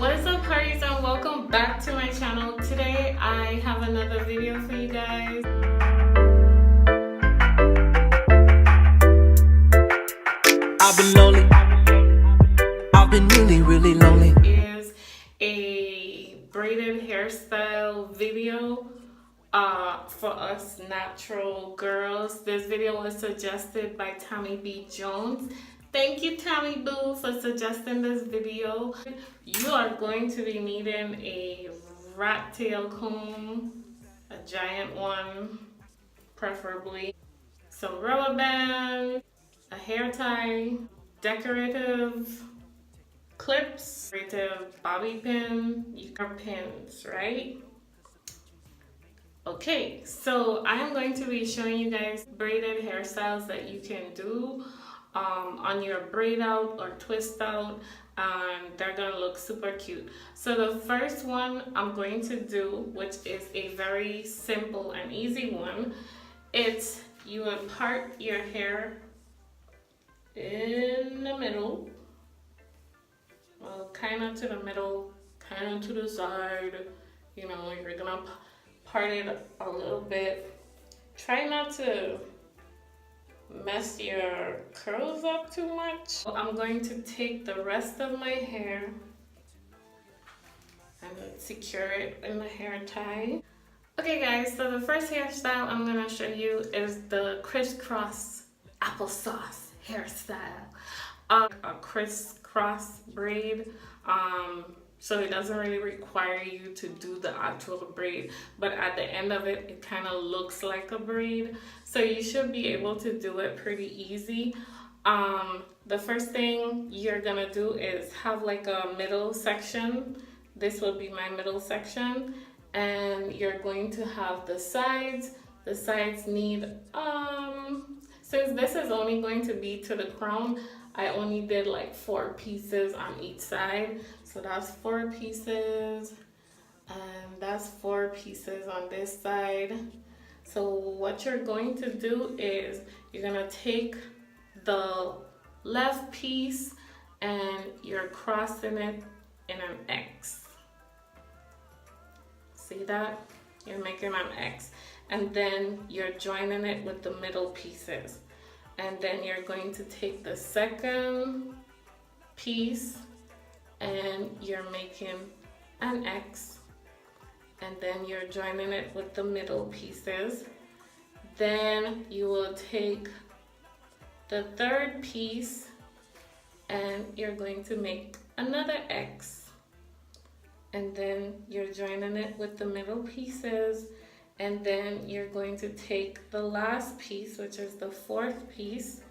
What is up, parties, and welcome back to my channel. Today I have another video for you guys. I've been lonely. I've been really lonely. Is a braided hairstyle video for us natural girls. This video was suggested by Tammy B. Jones. Thank you, Tammy Boo, for suggesting this video. You are going to be needing a rat tail comb, a giant one, preferably, some rubber bands, a hair tie, decorative clips, decorative bobby pin, your pins, right? Okay, so I'm going to be showing you guys braided hairstyles that you can do on your braid out or twist out, and they're gonna look super cute. So the first one I'm going to do, which is a very simple and easy one, it's you would part your hair in the middle, well, kind of to the middle, kind of to the side. You know, you're gonna part it a little bit. Try not to mess your curls up too much. I'm going to take the rest of my hair and secure it in the hair tie. Okay guys, so the first hairstyle I'm gonna show you is the crisscross applesauce hairstyle. A crisscross braid. So it doesn't really require you to do the actual braid, but at the end of it, it kind of looks like a braid. So you should be able to do it pretty easy. The first thing you're gonna do is have like a middle section. This will be my middle section. And you're going to have the sides. The sides need, since this is only going to be to the crown, I only did like 4 pieces on each side. So that's 4 pieces, and that's 4 pieces on this side. So what you're going to do is you're gonna take the left piece and you're crossing it in an X. See that? You're making an X. And then you're joining it with the middle pieces. And then you're going to take the second piece and you're making an X, and then you're joining it with the middle pieces. Then you will take the third piece and you're going to make another X, and then you're joining it with the middle pieces. And then you're going to take the last piece, which is the 4th piece,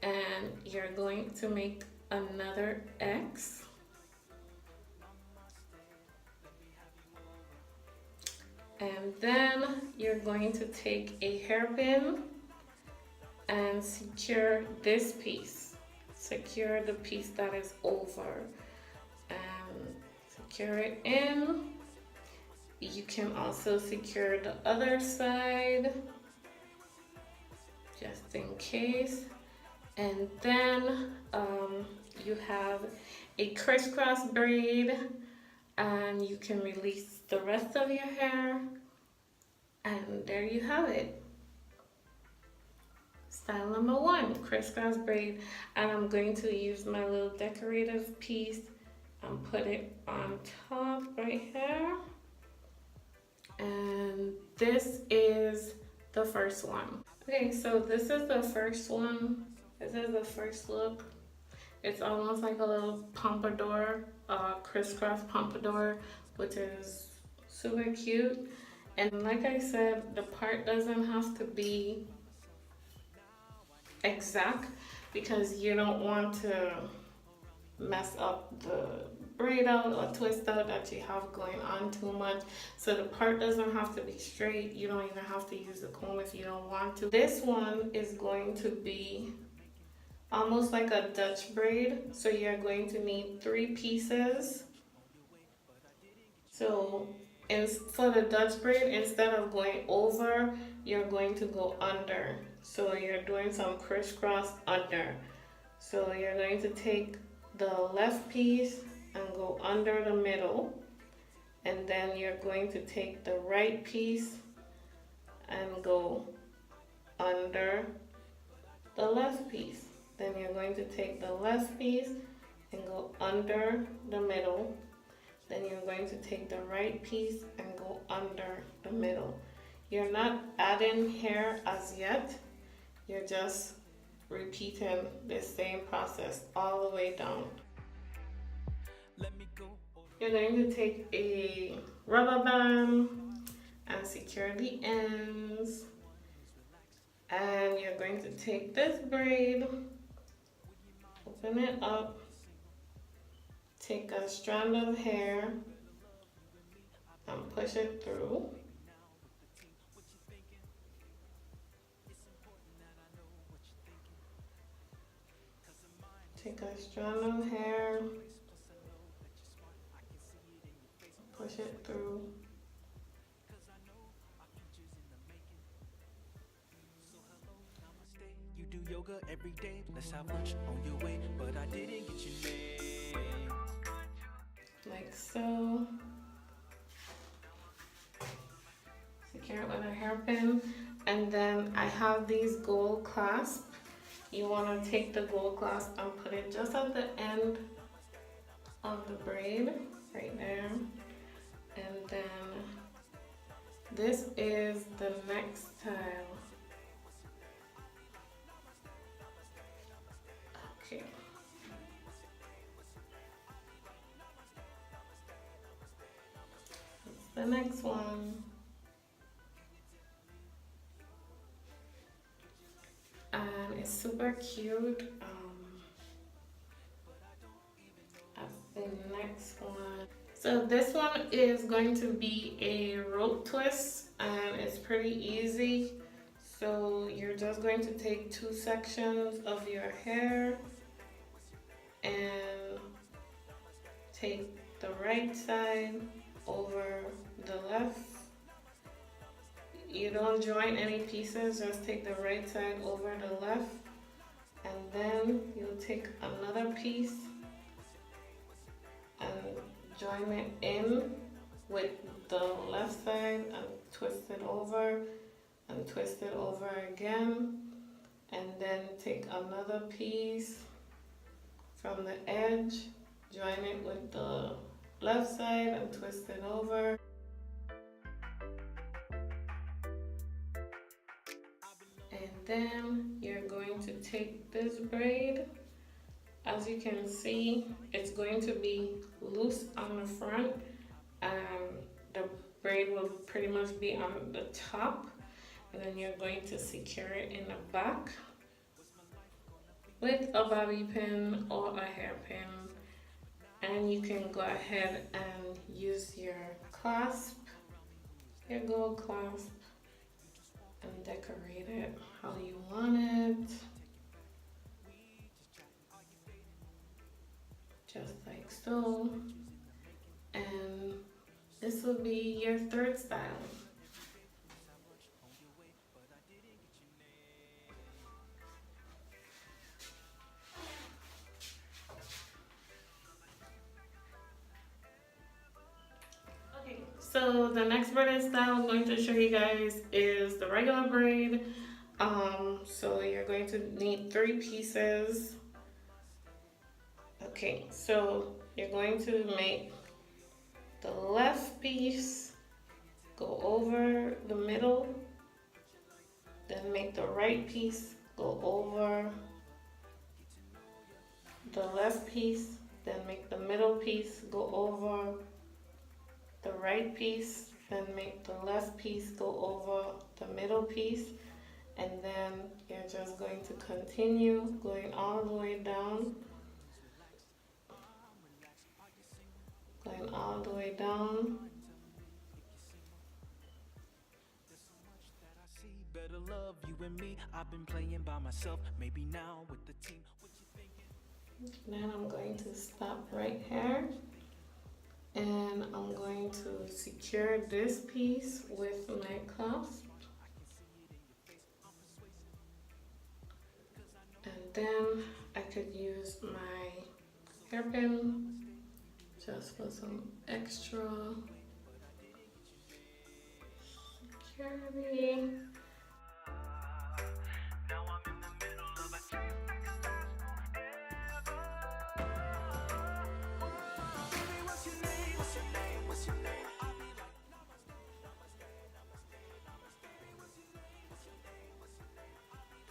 and you're going to make another X. And then you're going to take a hairpin and secure this piece. Secure the piece that is over and secure it in. You can also secure the other side, just in case. And then you have a crisscross braid, and you can release the rest of your hair. And there you have it. Style number 1, crisscross braid. And I'm going to use my little decorative piece and put it on top right here. And this is the first one. Okay, so this is the first one. This is the first look. It's almost like a little pompadour, crisscross pompadour, which is super cute. And like I said, the part doesn't have to be exact because you don't want to mess up the braid out or twist out that you have going on too much. So the part doesn't have to be straight. You don't even have to use the comb if you don't want to. This one is going to be almost like a Dutch braid. So you're going to need 3 pieces. So for the Dutch braid, instead of going over, you're going to go under. So you're doing some crisscross under. So you're going to take the left piece and go under the middle, and then you're going to take the right piece and go under the left piece. Then you're going to take the left piece and go under the middle. Then you're going to take the right piece and go under the middle. You're not adding hair as yet. You're just repeating the same process all the way down. You're going to take a rubber band and secure the ends. And you're going to take this braid, open it up, take a strand of hair and push it through. Take a strand of hair, push it through. You do yoga every day. Let's have lunch on your way, but I didn't get your name. Like so. Secure it with a hairpin. And then I have these gold clasps. You want to take the gold clasp and put it just at the end of the braid, right there. And then this is the next style. Okay. That's the next one. And it's super cute. That's the next one. So this one is going to be a rope twist, and it's pretty easy. So you're just going to take 2 sections of your hair and take the right side over the left. You don't join any pieces, just take the right side over the left, and then you'll take another piece and join it in with the left side and twist it over and twist it over again, and then take another piece from the edge, join it with the left side and twist it over. And then you're going to take this braid. As you can see, it's going to be loose on the front, and the braid will pretty much be on the top, and then you're going to secure it in the back with a bobby pin or a hairpin. And you can go ahead and use your clasp, your gold clasp, and decorate it how you want it. Just like so. And this will be your third style. So the next braided style I'm going to show you guys is the regular braid. So you're going to need 3 pieces. Okay, so you're going to make the left piece go over the middle, then make the right piece go over the left piece, then make the middle piece go over the right piece, then make the left piece go over the middle piece, and then you're just going to continue going all the way down, going all the way down. Better love you and me. I've been playing by myself, maybe now with the team. Then I'm going to stop right here, and I'm going to secure this piece with my clasp, and then I could use my hairpin just for some extra security.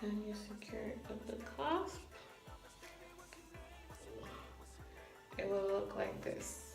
And you secure it with the clasp. It will look like this.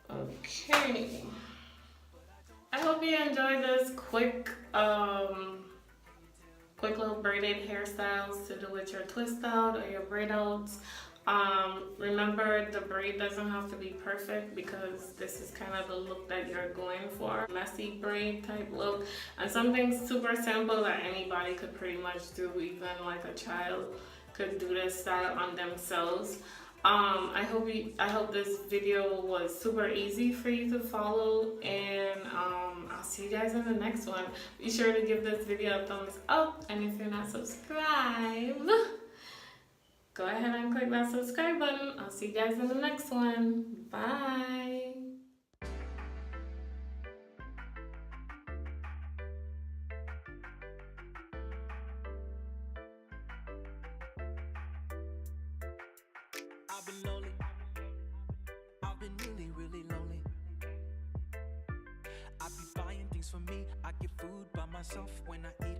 Okay. I hope you enjoyed this quick little braided hairstyles to do with your twist out or your braid outs. Remember, the braid doesn't have to be perfect because this is kind of the look that you're going for. Messy braid type look, and something super simple that anybody could pretty much do, even like a child could do this style on themselves. I hope this video was super easy for you to follow, and I'll see you guys in the next one. Be sure to give this video a thumbs up, and if you're not subscribed, go ahead and click that subscribe button. I'll see you guys in the next one. Bye. I've been lonely. I've been really, really lonely. I be buying things for me. I get food by myself when I eat.